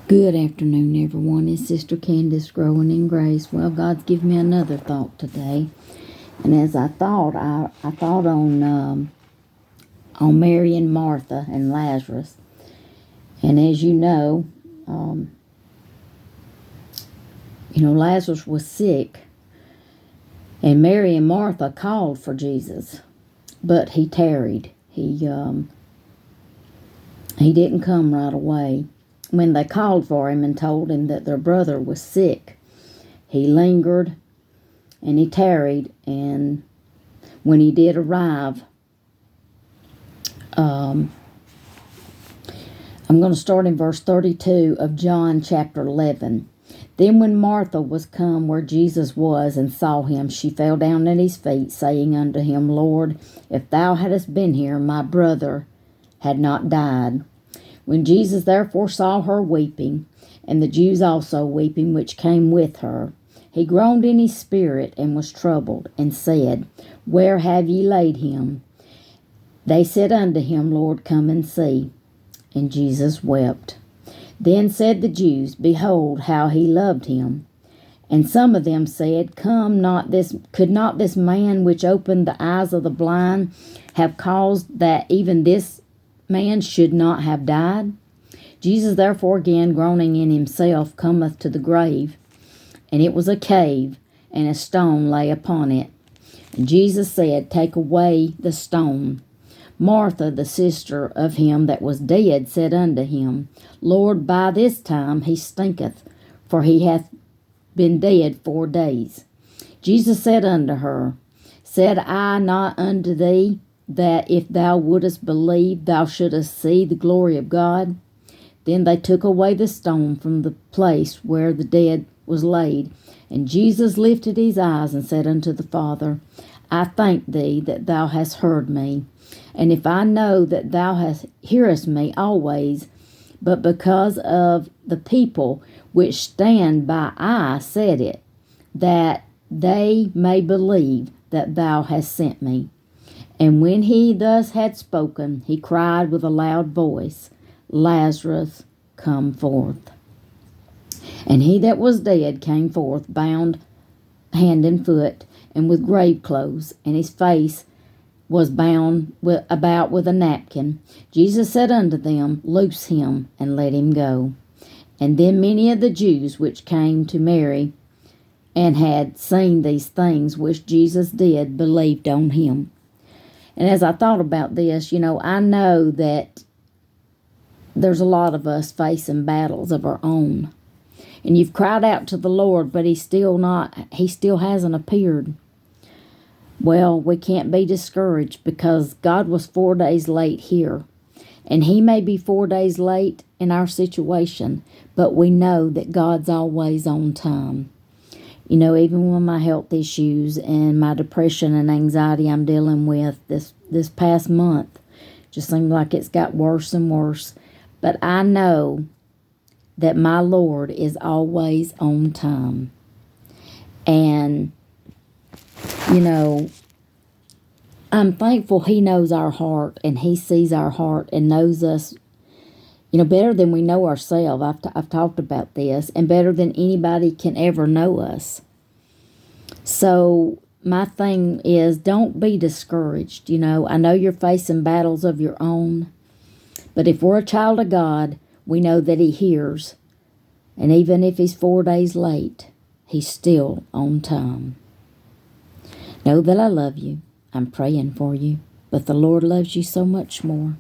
Good afternoon, everyone. It's Sister Candace growing in grace. Well, God's given me another thought today, and as I thought, I thought on Mary and Martha and Lazarus. And as Lazarus was sick, and Mary and Martha called for Jesus, but he tarried. He didn't come right away. When they called for him and told him that their brother was sick, he lingered and he tarried. And when he did arrive, I'm going to start in verse 32 of John chapter 11. Then when Martha was come where Jesus was and saw him, she fell down at his feet, saying unto him, Lord, if thou hadst been here, my brother had not died. When Jesus therefore saw her weeping, and the Jews also weeping which came with her, he groaned in his spirit, and was troubled, and said, Where have ye laid him? They said unto him, Lord, come and see. And Jesus wept. Then said the Jews, Behold, how he loved him. And some of them said, could not this man which opened the eyes of the blind have caused that even this man should not have died? Jesus therefore again groaning in himself cometh to the grave, and it was a cave, and a stone lay upon it. And Jesus said, Take away the stone. Martha, the sister of him that was dead, said unto him, Lord, by this time he stinketh, for he hath been dead 4 days. Jesus said unto her, Said I not unto thee, that if thou wouldest believe, thou shouldest see the glory of God? Then they took away the stone from the place where the dead was laid. And Jesus lifted his eyes and said unto the Father, I thank thee that thou hast heard me. And if I know that thou hearest me always, but because of the people which stand by, I said it, that they may believe that thou hast sent me. And when he thus had spoken, he cried with a loud voice, Lazarus, come forth. And he that was dead came forth, bound hand and foot, and with grave clothes, and his face was bound about with a napkin. Jesus said unto them, Loose him, and let him go. And then many of the Jews which came to Mary, and had seen these things which Jesus did, believed on him. And as I thought about this, I know that there's a lot of us facing battles of our own. And you've cried out to the Lord, but he still hasn't appeared. Well, we can't be discouraged, because God was 4 days late here. And he may be 4 days late in our situation, but we know that God's always on time. Even with my health issues and my depression and anxiety I'm dealing with this past month, just seems like it's got worse and worse. But I know that my Lord is always on time. And, I'm thankful he knows our heart, and he sees our heart and knows us, better than we know ourselves. I've talked about this, and better than anybody can ever know us. So my thing is, don't be discouraged. I know you're facing battles of your own, but if we're a child of God, we know that he hears. And even if he's 4 days late, he's still on time. Know that I love you. I'm praying for you, but the Lord loves you so much more.